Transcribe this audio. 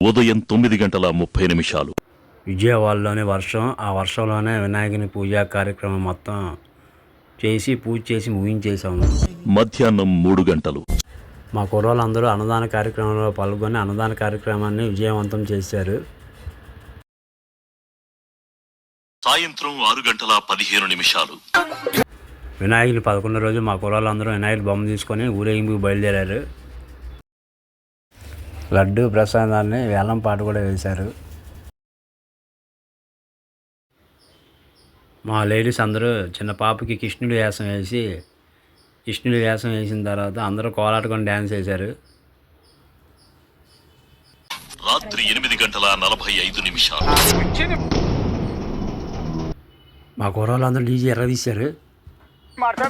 ఉదయం 9:30 విజయవాడలోని వర్షం. ఆ వర్షంలోనే వినాయకుని పూజా కార్యక్రమం మొత్తం చేసి పూజ చేసి ముగించేసాము. మధ్యాహ్నం 3 గంటలు. మా కుర్రోళ్ళందరూ అన్నదాన కార్యక్రమంలో పాల్గొని అన్నదాన కార్యక్రమాన్ని విజయవంతం చేశారు. సాయంత్రం 6:15 వినాయకుని 11 రోజు మా కుర్రోళ్ళందరూ వినాయకుడి బొమ్మ తీసుకొని ఊరేగింపుకు బయలుదేరారు. లడ్డు ప్రసాదాన్ని వేలం పాట కూడా వేశారు. మా లేడీస్ అందరూ చిన్న పాపకి కృష్ణుడి వేషం వేసిన తర్వాత అందరూ కోలాటకొని డ్యాన్స్ వేశారు. రాత్రి 8:45 మా కుర్రోళ్ళందరూ డీజే ఎర్రదీశారు. Marta